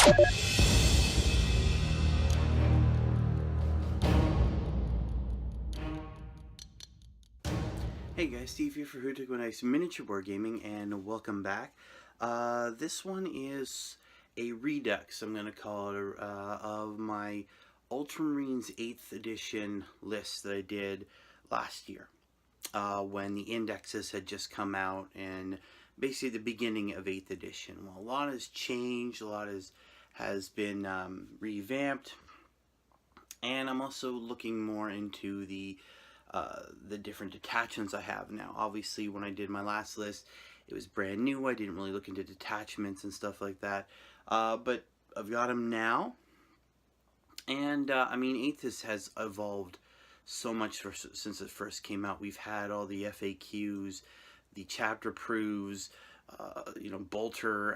Hey guys, Steve here for Who Took Nice Miniature Board Gaming, and welcome back. This one is a Redux, I'm going to call it, of my Ultramarines 8th edition list that I did last year, when the indexes had just come out, and basically the beginning of 8th edition. Well, a lot has changed, a lot has been revamped, and I'm also looking more into the different detachments I have now. Obviously, when I did my last list, it was brand new. I didn't really look into detachments and stuff like that. But I've got them now. And, I mean, 8th has evolved so much since it first came out. We've had all the FAQs, the chapter proofs, bolter,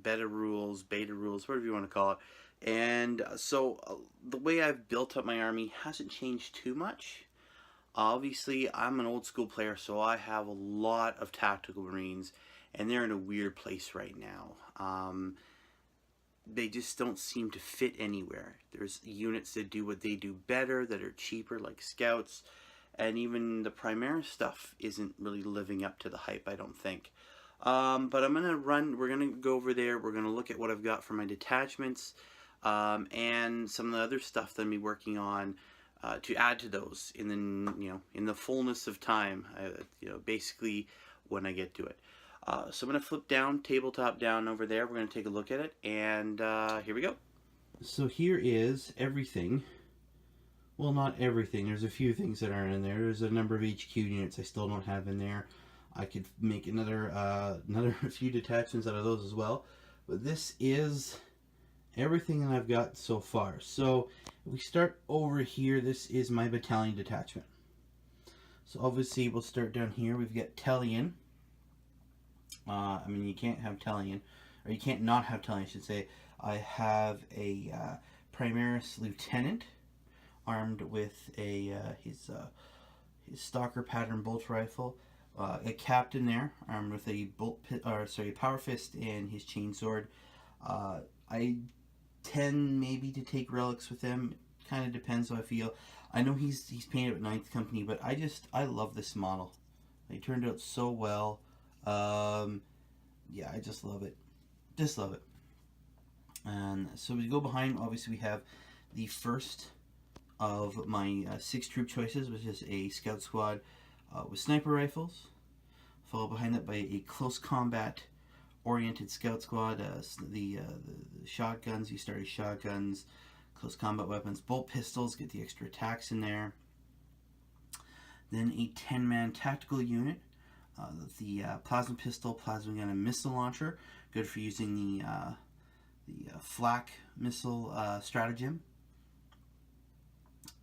beta rules, whatever you want to call it. And so the way I've built up my army hasn't changed too much. Obviously, I'm an old school player, so I have a lot of tactical Marines, and they're in a weird place right now. They just don't seem to fit anywhere. There's units that do what they do better, that are cheaper, like Scouts, and even the Primaris stuff isn't really living up to the hype, I don't think. But we're going to go over there, we're going to look at what I've got for my detachments, and some of the other stuff that I'm working on, to add to those in the fullness of time, basically when I get to it. So I'm going to flip down, tabletop down over there. We're going to take a look at it, and here we go. So here is everything. Well, not everything. There's a few things that aren't in there. There's a number of HQ units I still don't have in there. I could make another few detachments out of those as well. But this is everything that I've got so far. So if we start over here, this is my battalion detachment. So obviously we'll start down here. We've got Tellian. I mean, you can't have Tellian, or you can't not have Tellian, I should say. I have a Primaris Lieutenant armed with his Stalker pattern bolt rifle. A captain there armed with a power fist and his chainsword. I tend maybe to take relics with him. Kind of depends how I feel. I know he's painted at 9th Company, but I love this model. They turned out so well. Yeah, I just love it. Just love it. And so we go behind. Obviously, we have the first of my 6 troop choices, which is a scout squad with sniper rifles. Followed behind that by a close combat oriented scout squad, the shotguns, you start shotguns, close combat weapons, bolt pistols, get the extra attacks in there. Then a 10-man tactical unit, the plasma pistol, plasma gun, and missile launcher, good for using the flak missile stratagem.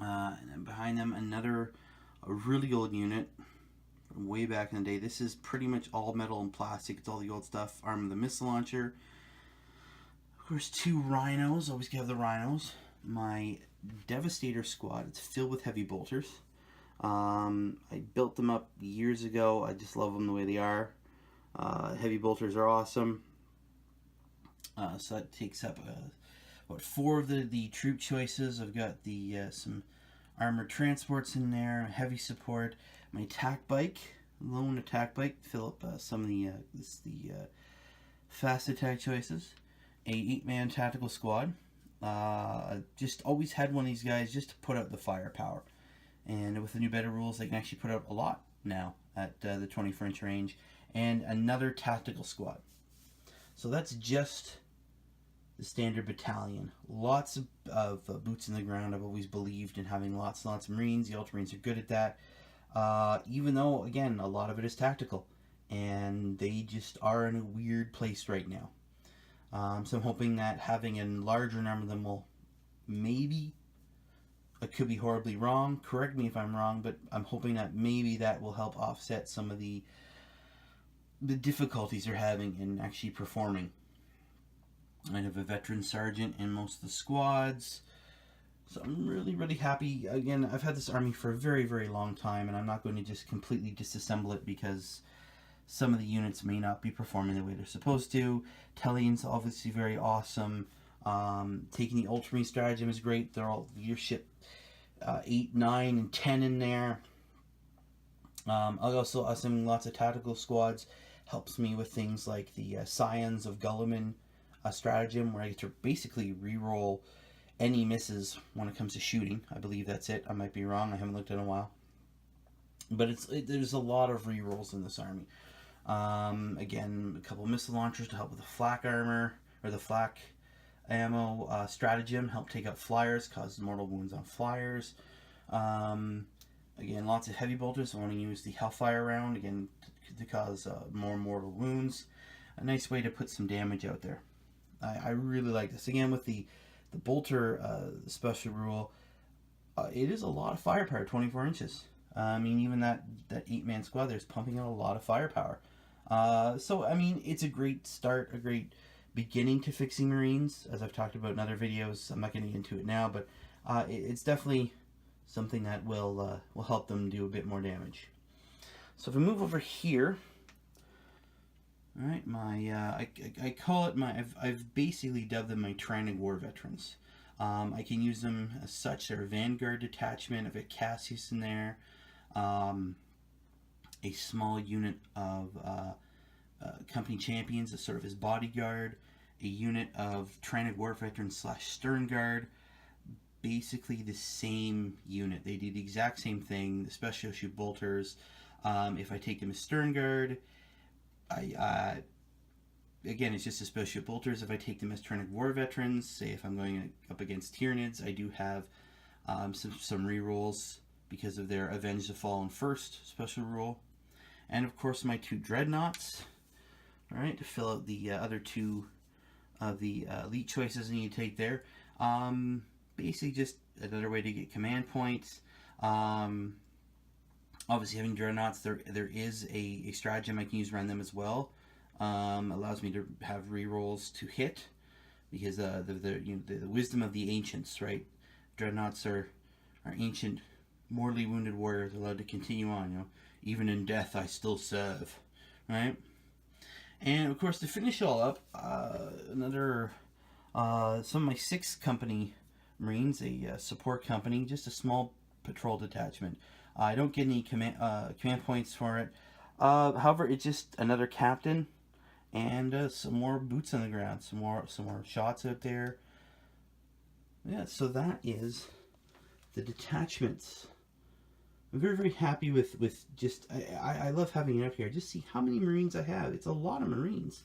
And then behind them, a really old unit from way back in the day. This is pretty much all metal and plastic. It's all the old stuff. Armed with the missile launcher. Of course, 2 rhinos. Always have the rhinos. My Devastator squad. It's filled with heavy bolters. I built them up years ago. I just love them the way they are. Heavy bolters are awesome. So that takes up 4 of the troop choices. I've got the some armored transports in there, heavy support, my attack bike, lone attack bike, fill up some of the fast attack choices, a 8-man tactical squad. Just always had one of these guys just to put out the firepower, and with the new beta rules, they can actually put out a lot now at the 24-inch range, and another tactical squad. So that's just the standard battalion. Lots of boots in the ground. I've always believed in having lots and lots of Marines. The Ultramarines are good at that. Even though, again, a lot of it is tactical. And they just are in a weird place right now. So I'm hoping that having a larger number of them will maybe, I could be horribly wrong, correct me if I'm wrong, but I'm hoping that maybe that will help offset some of the difficulties they're having in actually performing. I have a veteran sergeant in most of the squads, so I'm really happy. Again, I've had this army for a very long time, and I'm not going to just completely disassemble it because some of the units may not be performing the way they're supposed to. Telling's obviously very awesome. Taking the Ultramarine stratagem is great. They're all leadership 8, 9, and 10 in there. I'll also assembling lots of tactical squads helps me with things like the Scions of Gulliman stratagem, where I get to basically re-roll any misses when it comes to shooting. I believe that's it. I might be wrong. I haven't looked in a while. But there's a lot of re-rolls in this army. Again, a couple of missile launchers to help with the flak armor, or the flak ammo stratagem, help take out flyers, cause mortal wounds on flyers. Again, lots of heavy bolters. I want to use the Hellfire round, again, to cause more mortal wounds. A nice way to put some damage out there. I really like this. Again, with the bolter special rule, it is a lot of firepower, 24 inches. I mean, even that 8-man squad there's pumping out a lot of firepower. So, I mean, it's a great start, a great beginning to fixing Marines, as I've talked about in other videos. I'm not getting into it now, but it's definitely something that will help them do a bit more damage. So if we move over here, all right, I call it I've basically dubbed them my Tyrannic War Veterans. I can use them as such. They're a Vanguard detachment. I've got Cassius in there. A small unit of company champions as sort of his bodyguard. A unit of Tyrannic War Veterans / Stern Guard. Basically the same unit. They do the exact same thing. The special issue bolters. If I take them as Stern Guard, again, it's just a special bolters. If I take them as Tyrannic War Veterans, say if I'm going up against Tyranids, I do have some rerolls because of their Avenge the Fallen First special rule. And of course my 2 Dreadnoughts, alright, to fill out the other 2 of the elite choices I need to take there. Basically just another way to get command points. Obviously having Dreadnoughts, there is a stratagem I can use around them as well. Allows me to have rerolls to hit, because the wisdom of the ancients, right? Dreadnoughts are ancient, mortally wounded warriors allowed to continue on. Even in death I still serve, right? And of course, to finish all up, another some of my 6th company Marines, a support company, just a small patrol detachment. I don't get any command points for it. However, it's just another captain and some more boots on the ground, some more shots out there. Yeah, so that is the detachments. I'm very, very happy with just, I love having it up here. Just see how many Marines I have. It's a lot of Marines.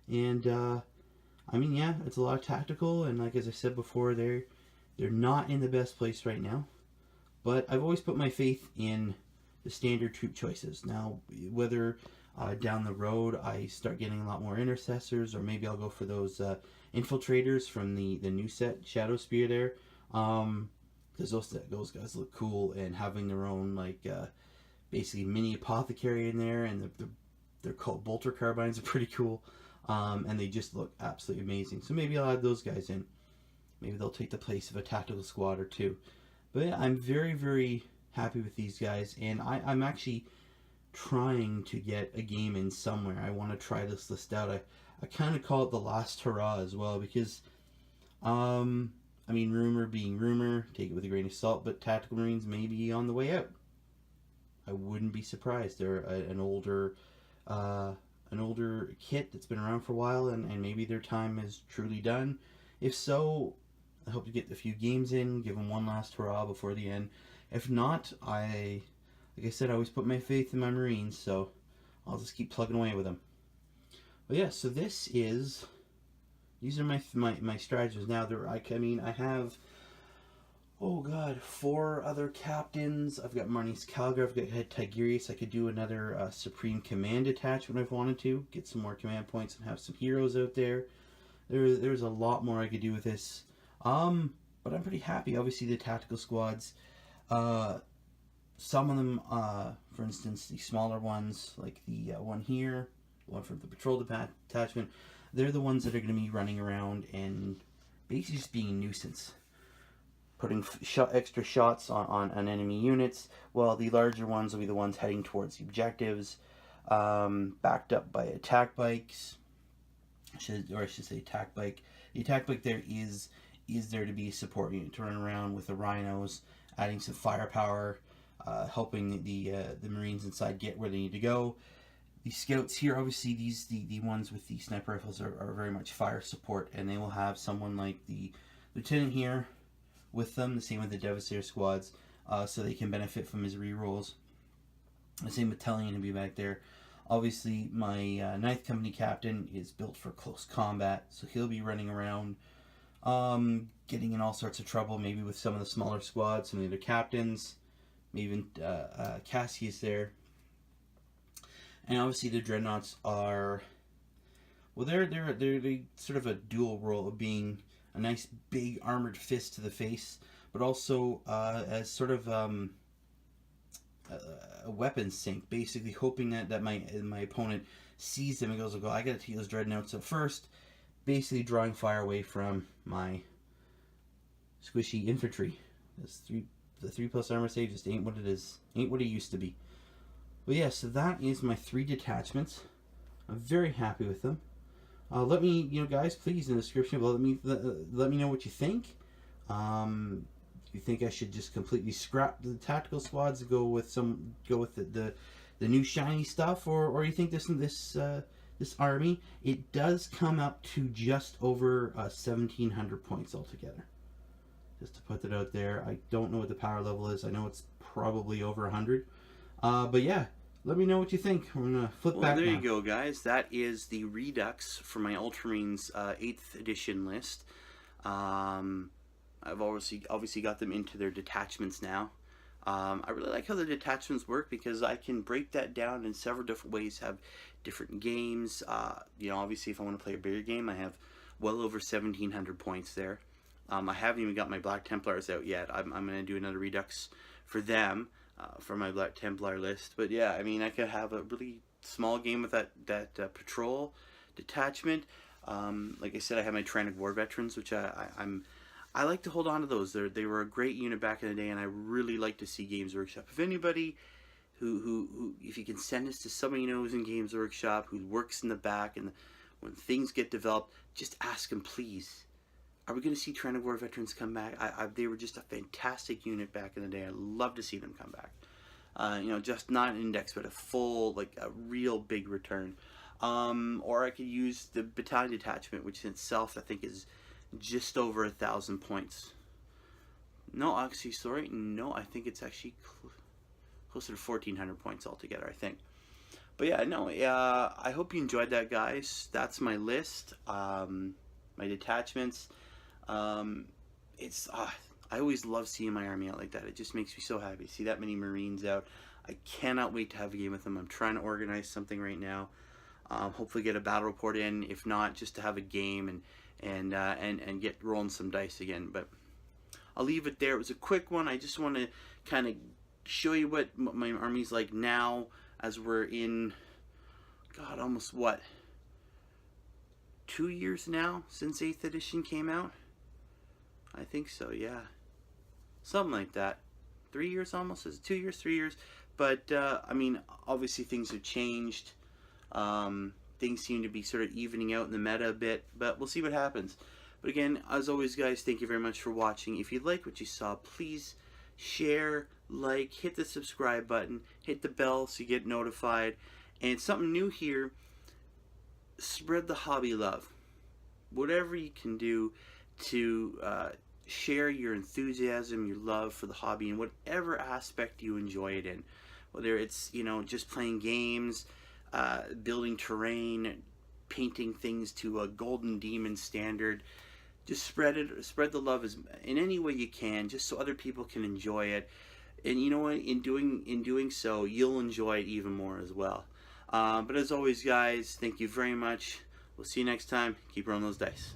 And, I mean, yeah, it's a lot of tactical, and like as I said before, they're not in the best place right now. But I've always put my faith in the standard troop choices. Now, whether down the road I start getting a lot more intercessors, or maybe I'll go for those infiltrators from the new set, Shadow Spear there. Because those guys look cool, and having their own, like, basically mini apothecary in there, and they're called bolter carbines, are pretty cool. And they just look absolutely amazing. So maybe I'll add those guys in. Maybe they'll take the place of a tactical squad or 2. But yeah, I'm very, very happy with these guys, and I'm actually trying to get a game in somewhere. I want to try this list out. I kind of call it the last hurrah as well, because, I mean, rumor being rumor, take it with a grain of salt, but Tactical Marines may be on the way out. I wouldn't be surprised. They're an older kit that's been around for a while, and maybe their time is truly done. If so, I hope to get a few games in, give them one last hurrah before the end. If not, like I said, I always put my faith in my Marines, so I'll just keep plugging away with them. But yeah, so these are my stratagems. Now, I mean, I have, oh god, 4 other captains. I've got Marni's Calgar, I've got Head Tigurius. I could do another Supreme Command attachment if I wanted to, get some more command points and have some heroes out there. There's a lot more I could do with this. But I'm pretty happy. Obviously, the tactical squads, some of them, for instance, the smaller ones, like the one here, one from the patrol detachment, they're the ones that are going to be running around and basically just being a nuisance, putting extra shots on enemy units, while the larger ones will be the ones heading towards the objectives. backed up by attack bikes, or I should say attack bike. The attack bike there is there to be a support unit to run around with the rhinos, adding some firepower, helping the Marines inside get where they need to go. The scouts here, obviously, the ones with the sniper rifles are very much fire support, and they will have someone like the lieutenant here with them. The same with the Devastator squads, so they can benefit from his rerolls. The same battalion will be back there. Obviously, my 9th Company captain is built for close combat, so he'll be running around, getting in all sorts of trouble, maybe with some of the smaller squads, some of the other captains, maybe even Cassie's there. And obviously the Dreadnoughts are, well, they're sort of a dual role of being a nice big armored fist to the face, but also as sort of a weapons sink, basically hoping that my opponent sees them and goes, "Oh, I gotta take those Dreadnoughts up first," basically drawing fire away from my squishy infantry. The 3+ armor save just ain't what it is, ain't what it used to be. But yeah, so that is my 3 detachments. I'm very happy with them. Let me, guys, please, in the description below, let me know what you think. Do you think I should just completely scrap the tactical squads and go with the new shiny stuff, or you think this army, it does come up to just over 1,700 points altogether. Just to put that out there, I don't know what the power level is. I know it's probably over 100. But yeah, let me know what you think. We're gonna flip back There now. you go, guys. That is the Redux for my Ultramarines 8th edition list. I've obviously got them into their detachments now. I really like how the detachments work because I can break that down in several different ways, have different games. Obviously if I want to play a bigger game, I have well over 1,700 points there. I haven't even got my Black Templars out yet. I'm going to do another Redux for them, for my Black Templar list. But yeah, I mean, I could have a really small game with that patrol detachment. Like I said, I have my Tyrannic War Veterans, which I like to hold on to those. They were a great unit back in the day, and I really like to see Games Workshop. If anybody who if you can send this to somebody you know who's in Games Workshop, who works in the back, and when things get developed, just ask them, please. Are we going to see Tyrannic War Veterans come back? They were just a fantastic unit back in the day. I'd love to see them come back. Just not an index, but a full, like a real big return. Or I could use the battalion detachment, which in itself I think is just over 1,000 points. No, actually, sorry. No, I think it's actually closer to 1,400 points altogether, I think. But yeah, no, I hope you enjoyed that, guys. That's my list. My detachments. I always love seeing my army out like that. It just makes me so happy to see that many Marines out. I cannot wait to have a game with them. I'm trying to organize something right now. Hopefully get a battle report in. If not, just to have a game and get rolling some dice again. But I'll leave it there. It was a quick one. I just want to kind of show you what my army's like now, as we're in, God, almost what, 2 years now since 8th edition came out? I think so, yeah. Something like that. 3 years almost? Is it 2 years? 3 years? But, I mean, obviously things have changed. Things seem to be sort of evening out in the meta a bit, but we'll see what happens. But again, as always, guys, thank you very much for watching. If you like what you saw, please share, like, hit the subscribe button, hit the bell so you get notified. And something new here, spread the hobby love. Whatever you can do to share your enthusiasm, your love for the hobby in whatever aspect you enjoy it in. Whether it's, just playing games, building terrain, painting things to a golden demon standard. Just spread the love in any way you can, just so other people can enjoy it. And you know what? In doing so, you'll enjoy it even more as well. But as always, guys, thank you very much. We'll see you next time. Keep rolling those dice.